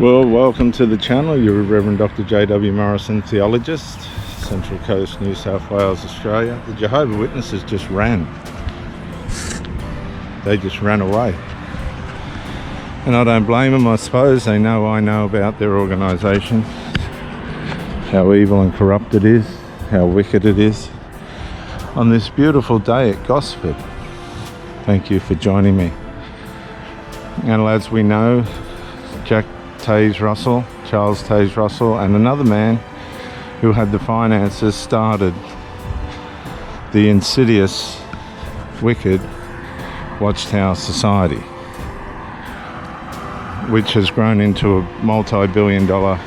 Well, welcome to the channel. You're Reverend Dr. J.W. Morrison, theologist, Central Coast, New South Wales, Australia. The Jehovah's Witnesses just ran. They just ran away. And I don't blame them, I suppose. They know I know about their organisation, how evil and corrupt it is, how wicked it is. On this beautiful day at Gosford. Thank you for joining me. And as we know, Charles Taze Russell, and another man who had the finances started the insidious, wicked Watchtower Society, which has grown into a multi-billion-dollar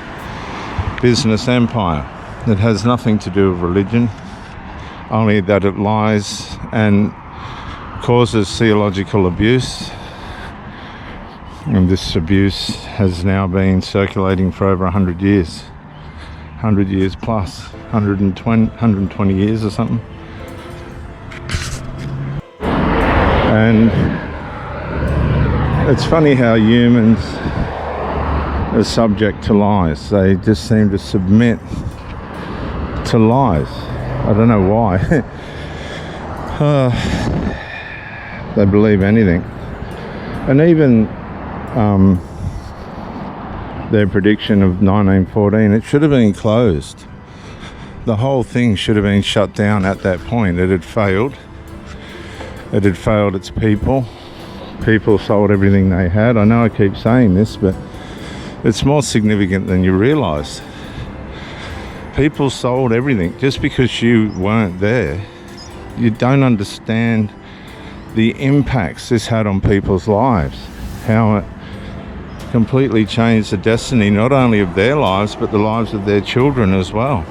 business empire that has nothing to do with religion, only that it lies and causes theological abuse. And this abuse has now been circulating for over 100 years. 100 years plus. 120 years or something. And it's funny how humans are subject to lies. They just seem to submit to lies. I don't know why. They believe anything. And even their prediction of 1914, it should have been closed. The whole thing should have been shut down at that point. It had failed. It had failed its people. People sold everything they had. I know I keep saying this, but it's more significant than you realise. People sold everything. Just because you weren't there, you don't understand the impacts this had on people's lives. How it completely changed the destiny not only of their lives but the lives of their children as well.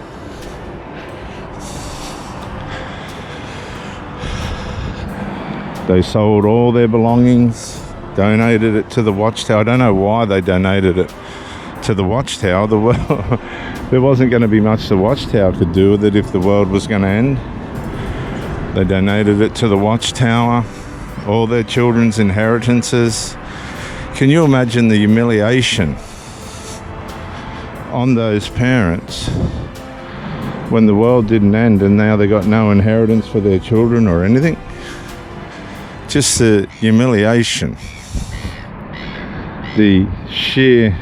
They sold all their belongings, donated it to the Watchtower. I don't know why they donated it to the Watchtower. The world, there wasn't going to be much the Watchtower could do with it if the world was going to end. They donated it to the Watchtower, all their children's inheritances. Can you imagine the humiliation on those parents when the world didn't end and now they got no inheritance for their children or anything? Just the humiliation, the sheer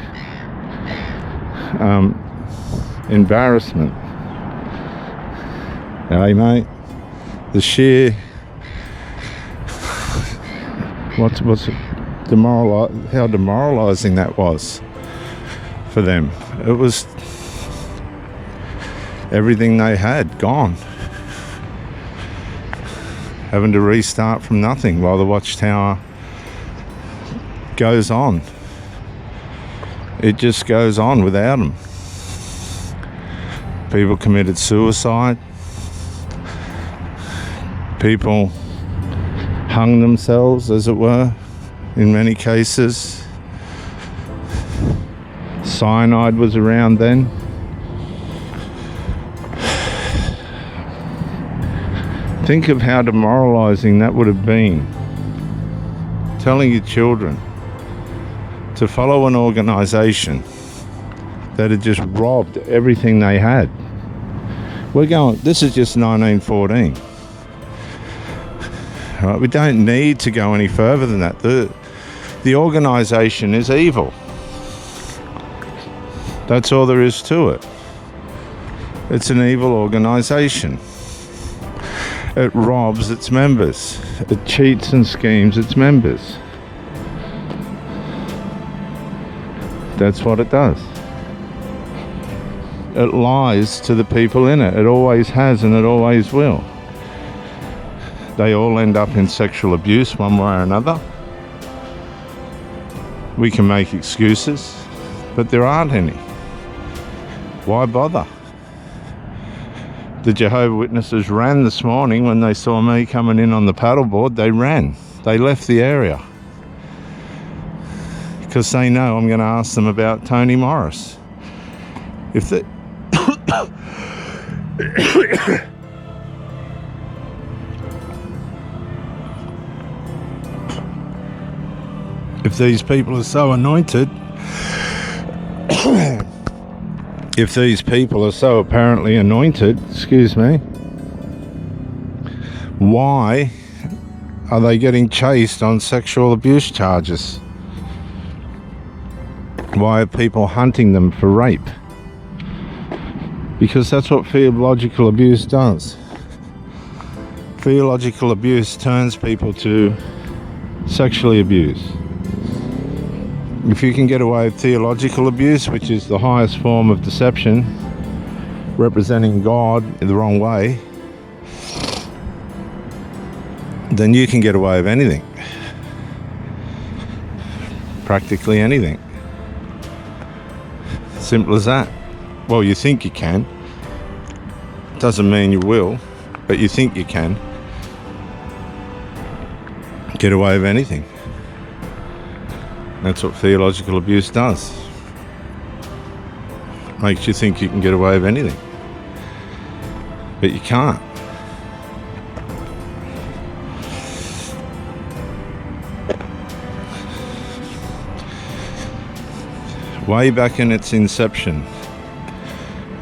embarrassment. Hey mate, the sheer what's it? How demoralising that was for them. It was everything they had gone, having to restart from nothing while the Watchtower goes on. It just goes on without them. People committed suicide. People hung themselves, as it were. In many cases, cyanide was around then. Think of how demoralising that would have been. Telling your children to follow an organisation that had just robbed everything they had. This is just 1914. Right, we don't need to go any further than that. The organisation is evil. That's all there is to it. It's an evil organisation. It robs its members. It cheats and schemes its members. That's what it does. It lies to the people in it. It always has and it always will. They all end up in sexual abuse one way or another. We can make excuses, but there aren't any. Why bother? The Jehovah's Witnesses ran this morning when they saw me coming in on the paddleboard. They ran. They left the area because they know I'm going to ask them about Tony Morris. If they if these people are so anointed, if these people are so apparently anointed, excuse me, why are they getting chased on sexual abuse charges? Why are people hunting them for rape? Because that's what theological abuse does. Theological abuse turns people to sexually abuse. If you can get away with theological abuse, which is the highest form of deception, representing God in the wrong way, then you can get away with anything. Practically anything. Simple as that. Well, you think you can. Doesn't mean you will, but you think you can. Get away with anything. That's what theological abuse does. Makes you think you can get away with anything. But you can't. Way back in its inception.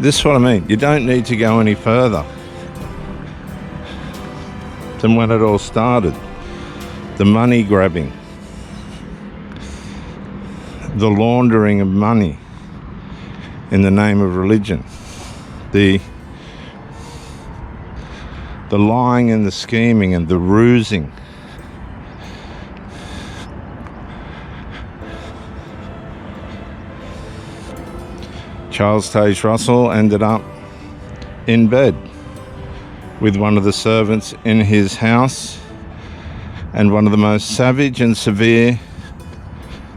This is what I mean. You don't need to go any further than when it all started. The money grabbing, the laundering of money in the name of religion, the lying and the scheming and the rusing. Charles Taze Russell ended up in bed with one of the servants in his house, and one of the most savage and severe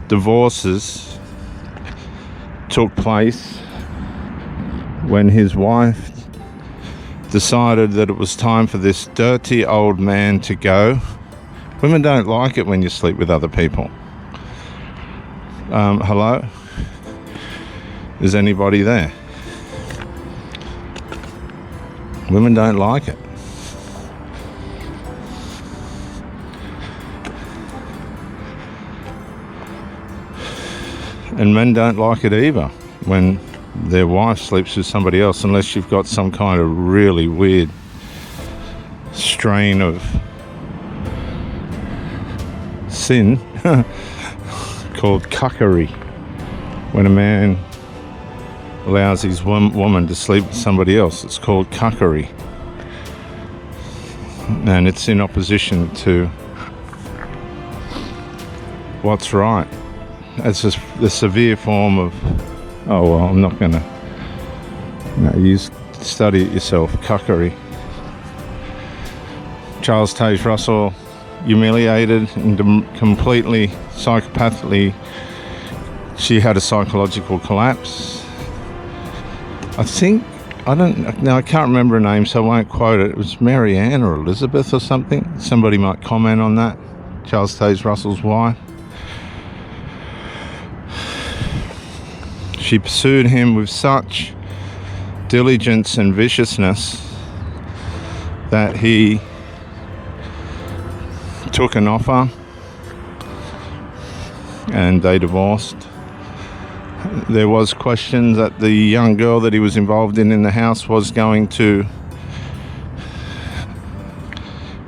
divorces took place when his wife decided that it was time for this dirty old man to go. Women don't like it when you sleep with other people. Hello? Is anybody there? Women don't like it. And men don't like it either when their wife sleeps with somebody else, unless you've got some kind of really weird strain of sin called cuckery. When a man allows his woman to sleep with somebody else, it's called cuckery. And it's in opposition to what's right. It's just the severe form of, oh well, I'm not gonna, you study it yourself, cuckery. Charles Taze Russell, humiliated and completely psychopathically, she had a psychological collapse. I can't remember her name, so I won't quote it. It was Mary Ann or Elizabeth or something. Somebody might comment on that. Charles Taze Russell's wife. She pursued him with such diligence and viciousness that he took an offer and they divorced. There was question that the young girl that he was involved in the house was going to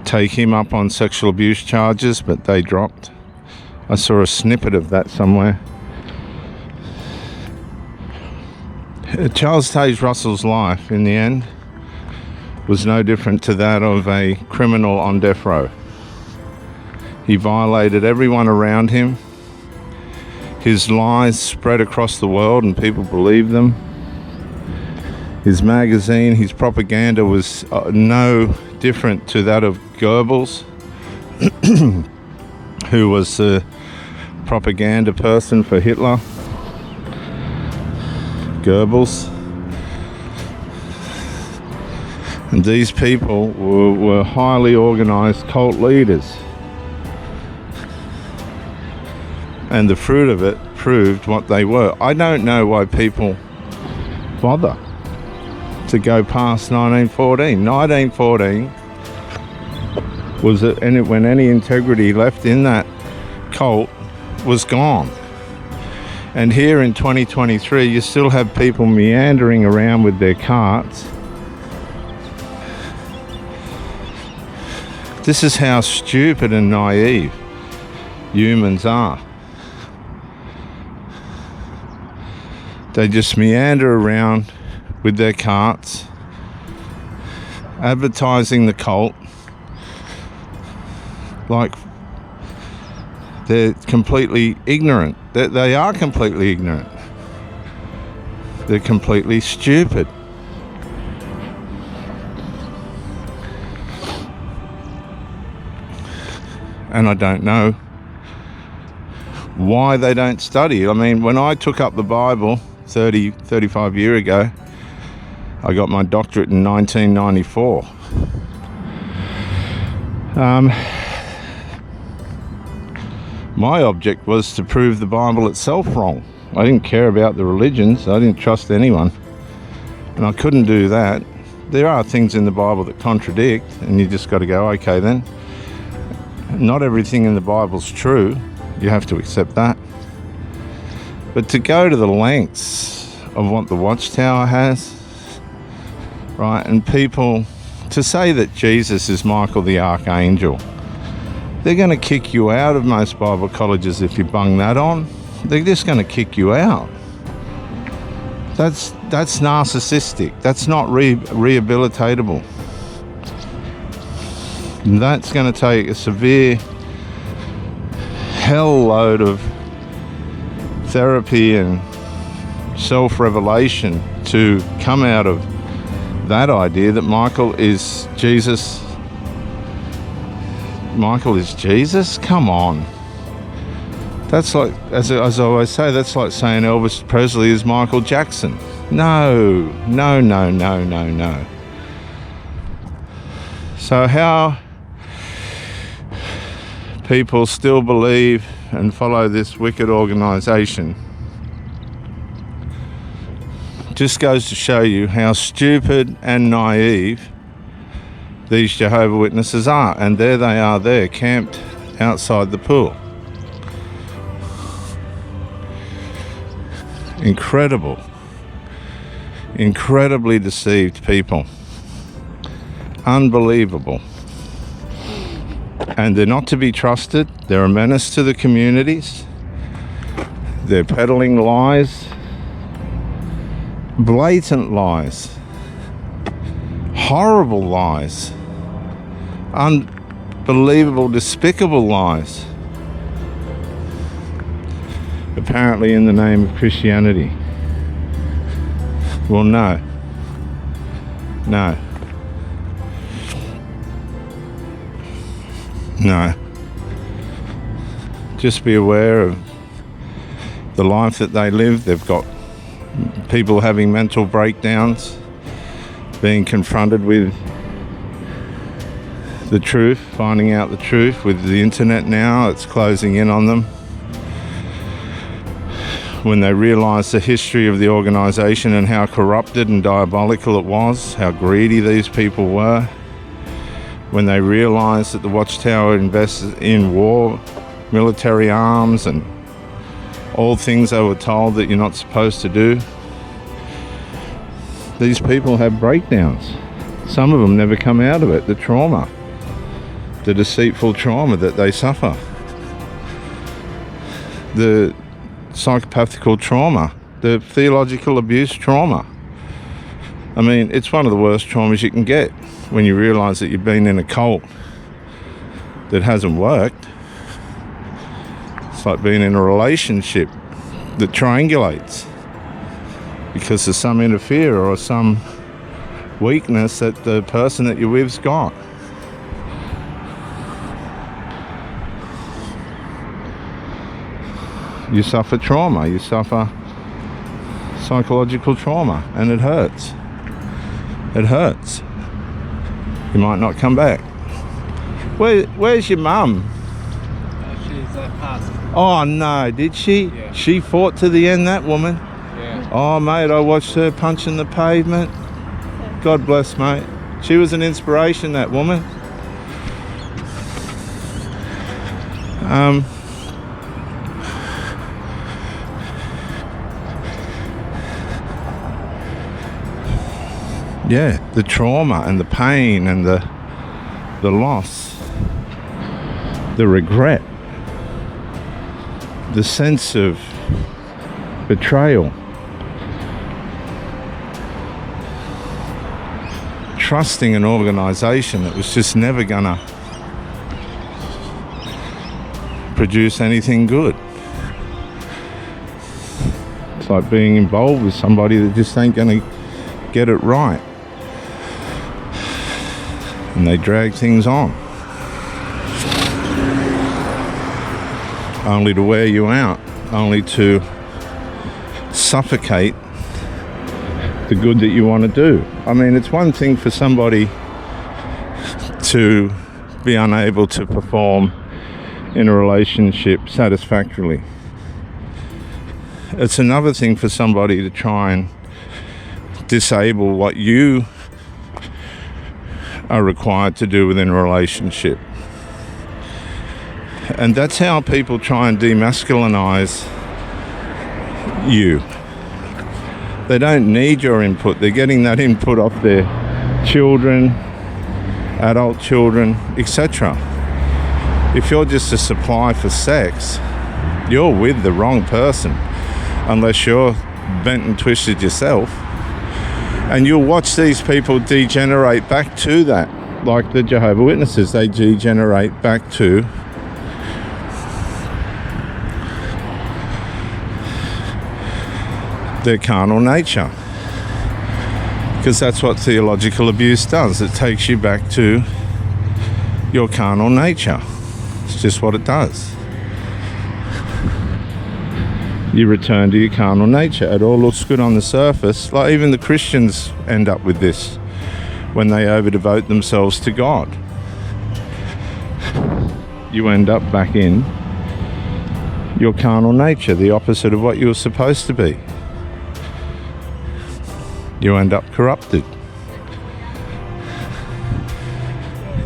take him up on sexual abuse charges, but they dropped. I saw a snippet of that somewhere. Charles Taze Russell's life, in the end, was no different to that of a criminal on death row. He violated everyone around him. His lies spread across the world and people believed them. His magazine, his propaganda was no different to that of Goebbels, who was the propaganda person for Hitler. Goebbels. And these people were highly organized cult leaders. And the fruit of it proved what they were. I don't know why people bother to go past 1914. 1914 was when any integrity left in that cult was gone. And here in 2023, you still have people meandering around with their carts. This is how stupid and naive humans are. They just meander around with their carts, advertising the cult like they're completely ignorant. They are completely ignorant. They're completely stupid. And I don't know why they don't study. I mean, when I took up the Bible 35 years ago, I got my doctorate in 1994. My object was to prove the Bible itself wrong. I didn't care about the religions. I didn't trust anyone. And I couldn't do that. There are things in the Bible that contradict, and you just got to go, okay then. Not everything in the Bible's true. You have to accept that. But to go to the lengths of what the Watchtower has, right, and people to say that Jesus is Michael the Archangel, they're going to kick you out of most Bible colleges if you bung that on. They're just going to kick you out. That's narcissistic. That's not rehabilitatable. That's going to take a severe hell load of therapy and self-revelation to come out of that idea that Michael is Jesus. Michael is Jesus? Come on. That's like, as I always say, that's like saying Elvis Presley is Michael Jackson. No. So how people still believe and follow this wicked organisation just goes to show you how stupid and naive these Jehovah's Witnesses are. And there they are there, camped outside the pool. Incredibly deceived people. Unbelievable. And they're not to be trusted. They're a menace to the communities. They're peddling lies. Blatant lies. Horrible lies. Unbelievable, despicable lies. Apparently in the name of Christianity. Well, no. Just be aware of the life that they live. They've got people having mental breakdowns, being confronted with the truth, finding out the truth. With the internet now, it's closing in on them. When they realise the history of the organisation and how corrupted and diabolical it was, how greedy these people were, when they realise that the Watchtower invests in war, military arms and all things they were told that you're not supposed to do, these people have breakdowns. Some of them never come out of it. The trauma, the deceitful trauma that they suffer, the psychopathical trauma, the theological abuse trauma. I mean, it's one of the worst traumas you can get when you realise that you've been in a cult that hasn't worked. It's like being in a relationship that triangulates because there's some interfere or some weakness that the person that you're with's got. You suffer trauma, you suffer psychological trauma, and it hurts. It hurts. You might not come back. Where's your mum? She's passed. Oh no, did she? Yeah. She fought to the end, that woman. Yeah. Oh mate, I watched her punching the pavement. God bless, mate. She was an inspiration, that woman. the trauma and the pain and the loss, the regret, the sense of betrayal, trusting an organization that was just never gonna produce anything good. It's like being involved with somebody that just ain't gonna get it right, and they drag things on only to wear you out, only to suffocate the good that you want to do. I mean, it's one thing for somebody to be unable to perform in a relationship satisfactorily. It's another thing for somebody to try and disable what you are required to do within a relationship. And that's how people try and demasculinize you. They don't need your input. They're getting that input off their children, adult children, etc. If you're just a supply for sex, you're with the wrong person, unless you're bent and twisted yourself. And you'll watch these people degenerate back to that, like the Jehovah's Witnesses. They degenerate back to their carnal nature, because that's what theological abuse does. It takes you back to your carnal nature. It's just what it does. You return to your carnal nature. It all looks good on the surface. Like even the Christians end up with this when they overdevote themselves to God. You end up back in your carnal nature, the opposite of what you were supposed to be. You end up corrupted.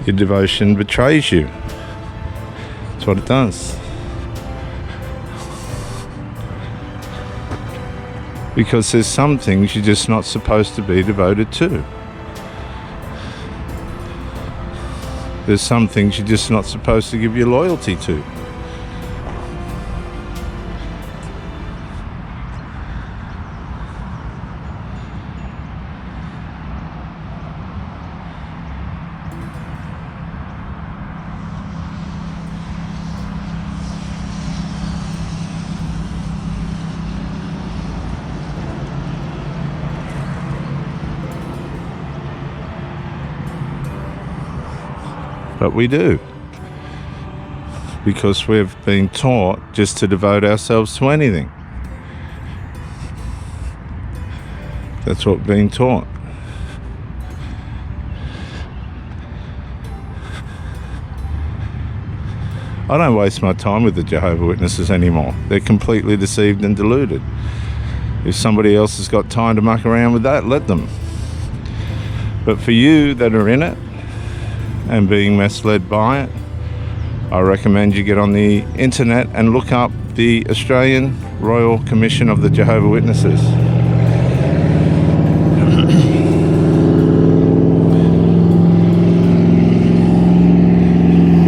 Your devotion betrays you. That's what it does. Because there's some things you're just not supposed to be devoted to. There's some things you're just not supposed to give your loyalty to. But we do, because we've been taught just to devote ourselves to anything. That's what we've been taught. I don't waste my time with the Jehovah's Witnesses anymore. They're completely deceived and deluded. If somebody else has got time to muck around with that, let them. But for you that are in it, and being misled by it, I recommend you get on the internet and look up the Australian Royal Commission of the Jehovah's Witnesses.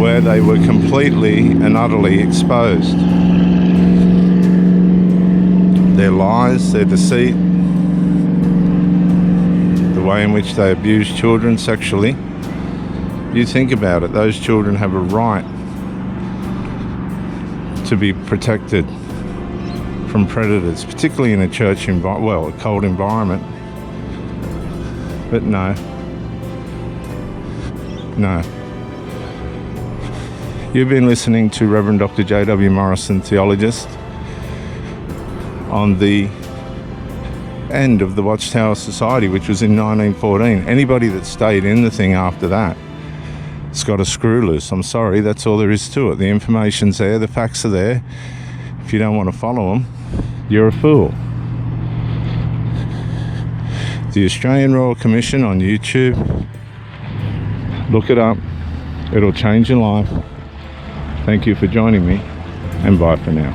Where they were completely and utterly exposed. Their lies, their deceit, the way in which they abuse children sexually. You think about it, those children have a right to be protected from predators, particularly in a church a cold environment. But no. You've been listening to Reverend Dr. J.W. Morrison, theologist, on the end of the Watchtower Society, which was in 1914. Anybody that stayed in the thing after that, it's got a screw loose. I'm sorry, that's all there is to it. The information's there, the facts are there. If you don't want to follow them, you're a fool. The Australian Royal Commission on YouTube. Look it up. It'll change your life. Thank you for joining me, and bye for now.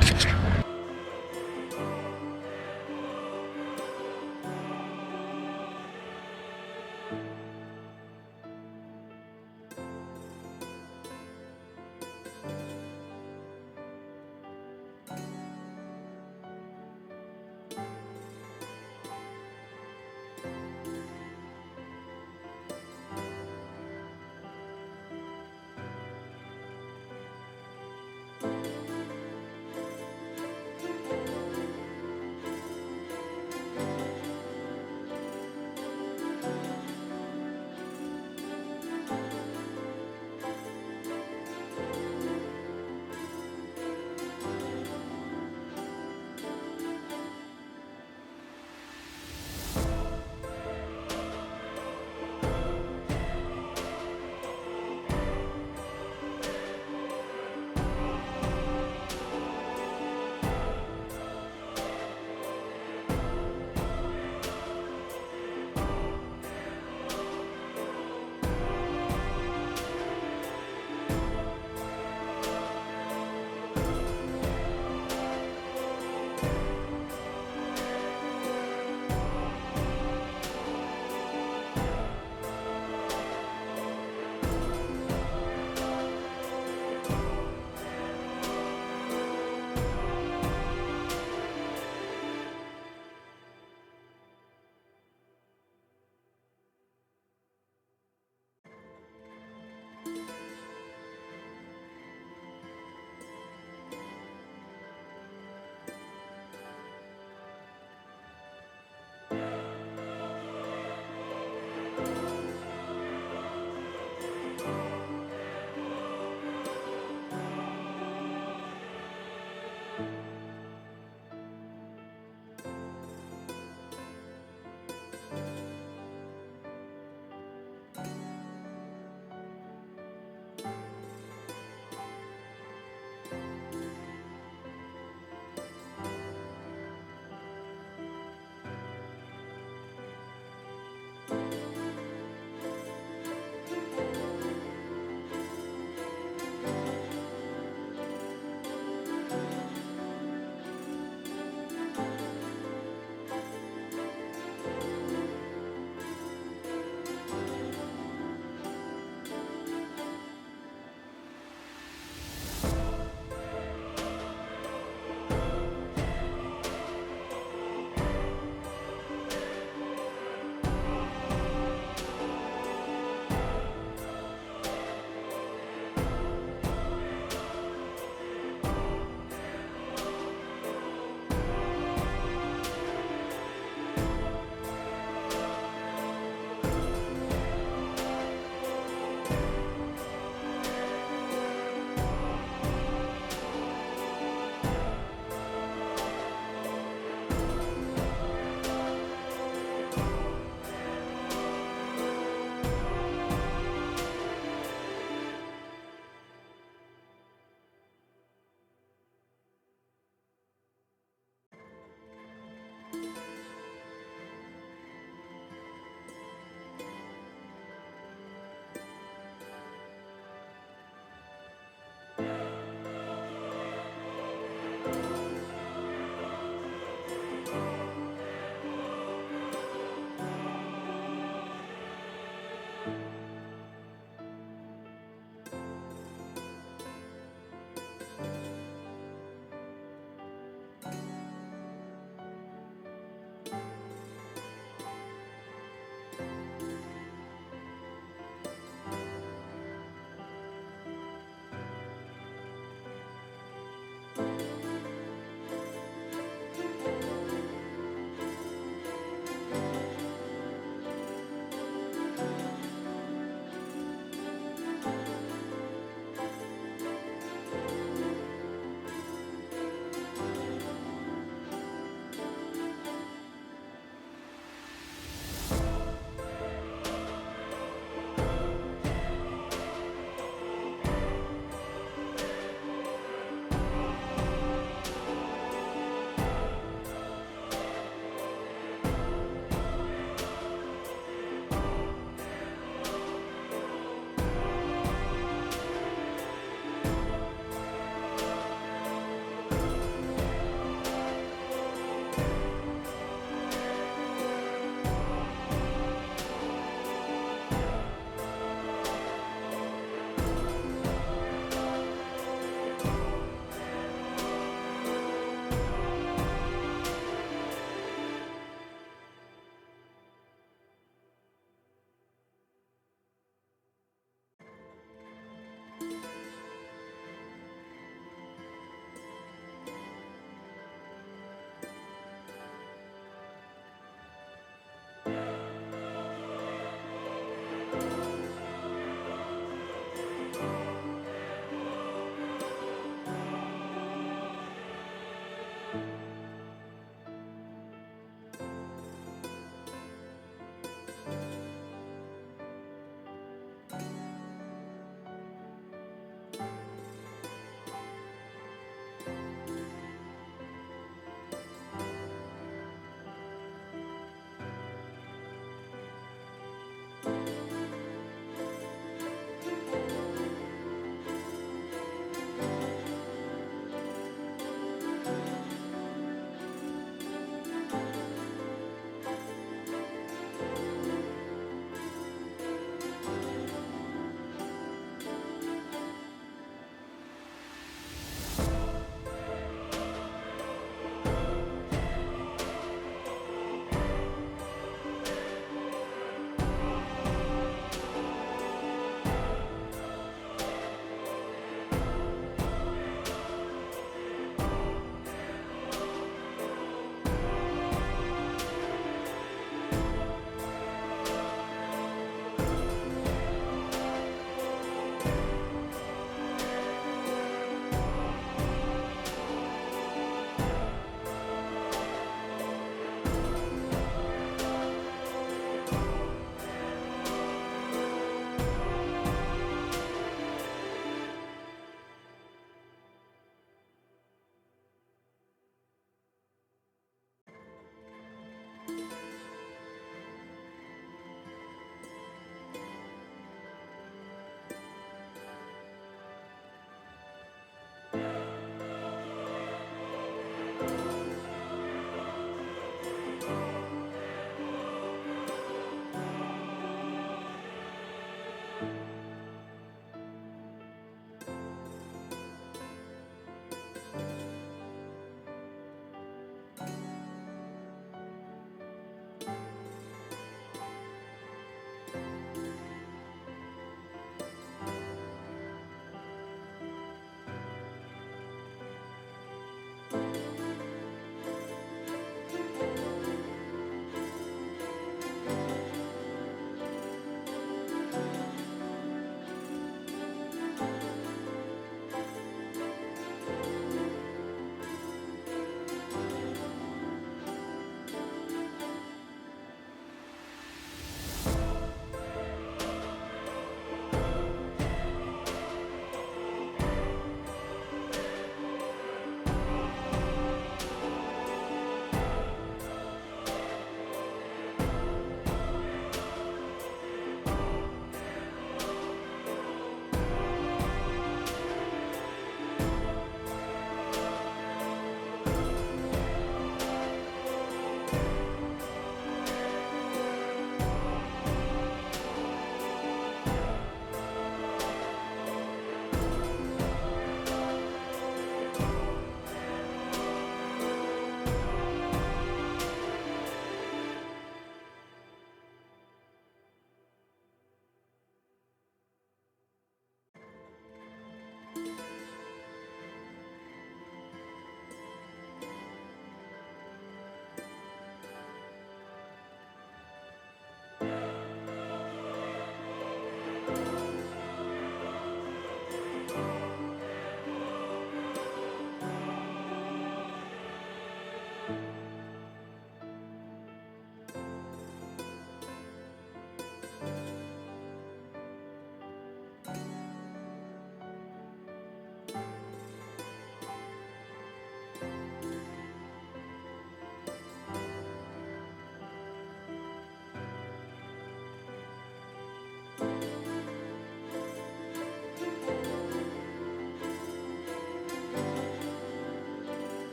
Bye.